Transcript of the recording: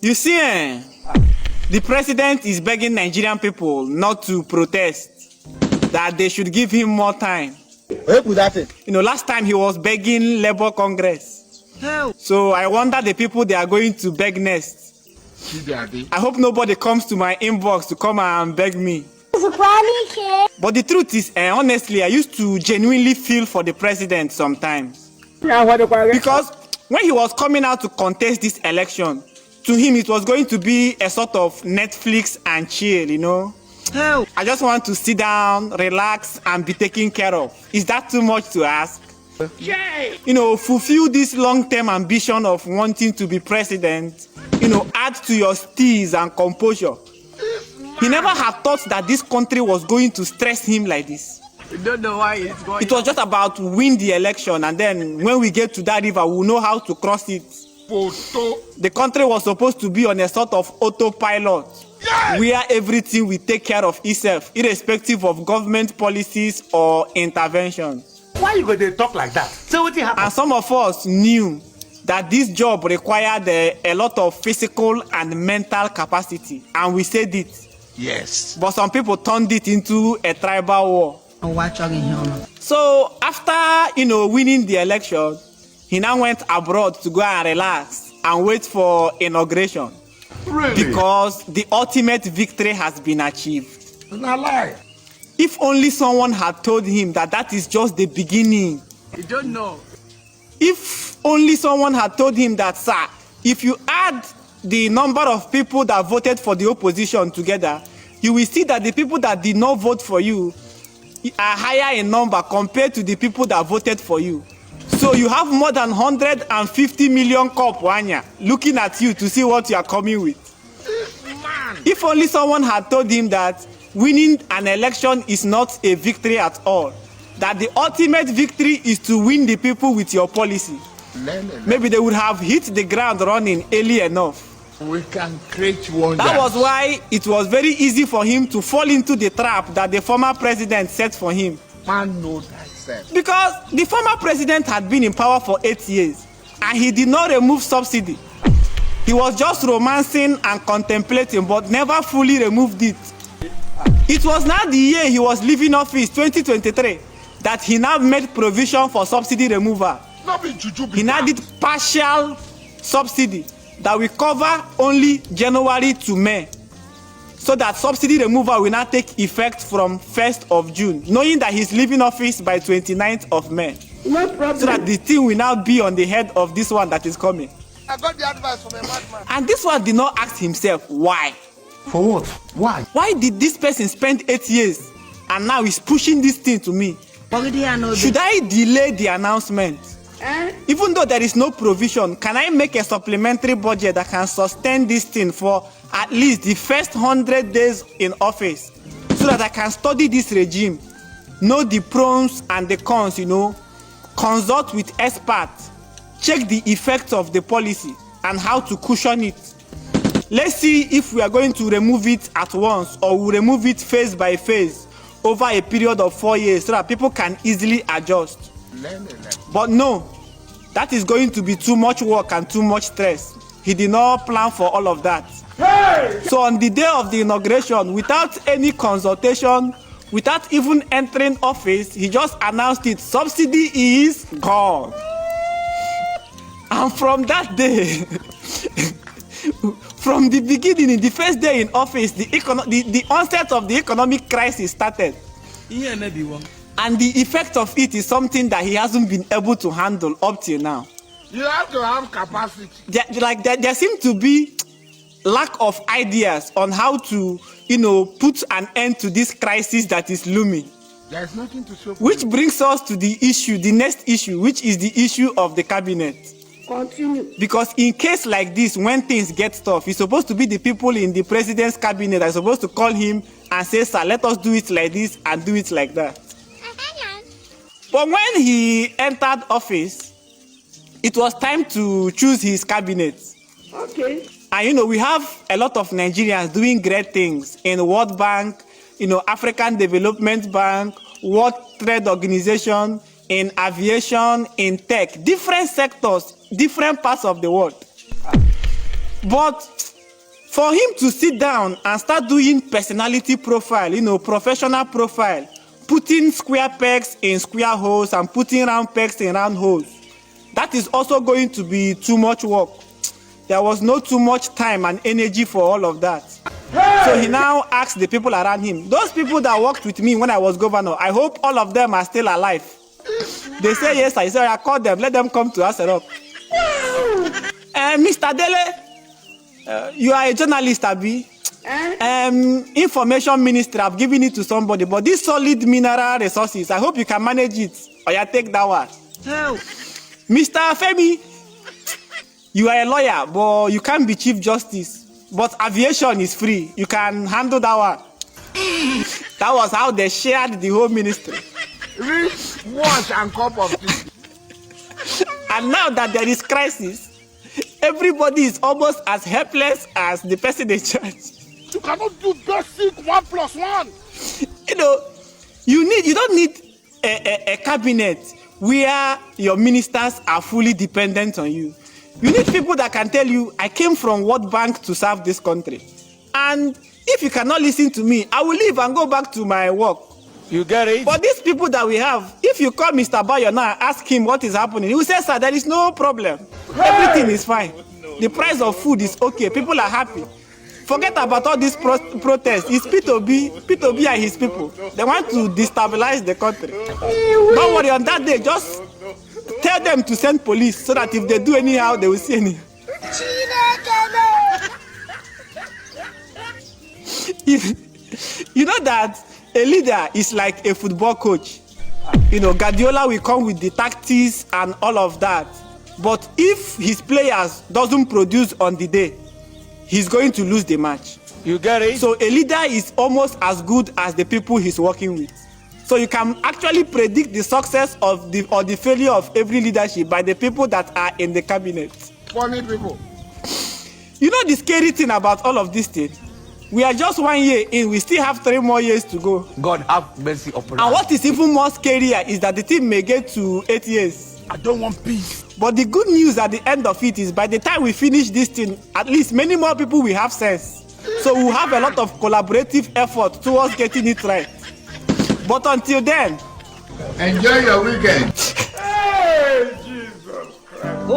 You see, the president is begging Nigerian people not to protest, that they should give him more time. Last time he was begging Labour Congress. So I wonder the people they are going to beg next. I hope nobody comes to my inbox to come and beg me. But the truth is, honestly, I used to genuinely feel for the president sometimes. Because when he was coming out to contest this election, to him it was going to be a sort of Netflix and chill, I just want to sit down, relax, and be taken care of. Is that too much to ask? Fulfill this long-term ambition of wanting to be president, add to your steeze and composure. He never had thought that this country was going to stress him like this. We don't know why it's going. It was just about win the election, and then when we get to that river, we'll know how to cross it. The country was supposed to be on a sort of autopilot, where everything will take care of itself, irrespective of government policies or interventions. Why you go to talk like that? So what happened? And some of us knew that this job required a lot of physical and mental capacity, and we said it. Yes. But some people turned it into a tribal war. So after, winning the election, he now went abroad to go and relax and wait for inauguration. Really? Because the ultimate victory has been achieved. It's not lie. If only someone had told him that that is just the beginning. You don't know. If only someone had told him that, sir, if you add the number of people that voted for the opposition together, you will see that the people that did not vote for you are higher in number compared to the people that voted for you. So you have more than 150 million cop looking at you to see what you are coming with. If only someone had told him that winning an election is not a victory at all, that the ultimate victory is to win the people with your policy, maybe they would have hit the ground running early enough. We can create wonders. That was why it was very easy for him to fall into the trap that the former president set for him. Man knows that. Because the former president had been in power for 8 years and he did not remove subsidy. He was just romancing and contemplating but never fully removed it. It was now the year he was leaving office, 2023, that he now made provision for subsidy removal. He now did partial subsidy that will cover only January to May, so that subsidy removal will not take effect from 1st of June, knowing that he's leaving office by 29th of May. No problem. So that the thing will now be on the head of this one that is coming. I got the advice from a madman. And this one did not ask himself why. For what? Why? Why did this person spend 8 years and now he's pushing this thing to me? Should I delay the announcement? Even though there is no provision, can I make a supplementary budget that can sustain this thing for at least the first 100 days in office, so that I can study this regime, know the pros and the cons, consult with experts, check the effects of the policy and how to cushion it. Let's see if we are going to remove it at once or we remove it phase by phase over a period of 4 years so that people can easily adjust. But no, that is going to be too much work and too much stress. He did not plan for all of that. Hey! So on the day of the inauguration, without any consultation, without even entering office, he just announced it. Subsidy is gone. And from that day, from the beginning, in the first day in office, the onset of the economic crisis started. Yeah, maybe one. And the effect of it is something that he hasn't been able to handle up till now. You have to have capacity. There seems to be lack of ideas on how to, put an end to this crisis that is looming. There's nothing to show for Which you. brings us to the next issue, which is the issue of the cabinet. Continue. Because in case like this, when things get tough, it's supposed to be the people in the president's cabinet that are supposed to call him and say, sir, let us do it like this and do it like that. But when he entered office, it was time to choose his cabinet. Okay. And we have a lot of Nigerians doing great things in World Bank, African Development Bank, World Trade Organization, in aviation, in tech, different sectors, different parts of the world. But For him to sit down and start doing personality profile, professional profile, putting square pegs in square holes and putting round pegs in round holes, that is also going to be too much work. There was no too much time and energy for all of that. So he now asked the people around him, those people that worked with me when I was governor, I hope all of them are still alive. They say yes. I said, I called them, let them come to Aserok. Mr. Dele, you are a journalist, Abi. Information ministry, I've given it to somebody, but these solid mineral resources, I hope you can manage it. Or you take that one. Help. Mr. Femi, you are a lawyer, but you can't be chief justice. But aviation is free. You can handle that one. That was how they shared the whole ministry. Rich, wash and cup of tea. And now that there is crisis, everybody is almost as helpless as the person in charge. You cannot do basic 1+1. You don't need a cabinet where your ministers are fully dependent on you. You need people that can tell you, I came from World Bank to serve this country. And if you cannot listen to me, I will leave and go back to my work. You get it? But these people that we have, if you call Mr. Bayo now and ask him what is happening, he will say, sir, there is no problem. Everything is fine. The price of food is okay. People are happy. Forget about all these protests. It's P2B and his people. They want to destabilize the country. Don't worry, on that day, just tell them to send police so that if they do anyhow, they will see anyhow. You know that a leader is like a football coach. Guardiola will come with the tactics and all of that. But if his players doesn't produce on the day, he's going to lose the match. You get it? So a leader is almost as good as the people he's working with. So you can actually predict the success or the failure of every leadership by the people that are in the cabinet. Funny people. You know the scary thing about all of this thing? We are just 1 year in, we still have 3 more years to go. God have mercy upon us. And what is even more scarier is that the thing may get to 8 years. I don't want peace. But the good news at the end of it is by the time we finish this thing, at least many more people will have sense. So we'll have a lot of collaborative effort towards getting it right. But until then, enjoy your weekend. Hey, Jesus Christ.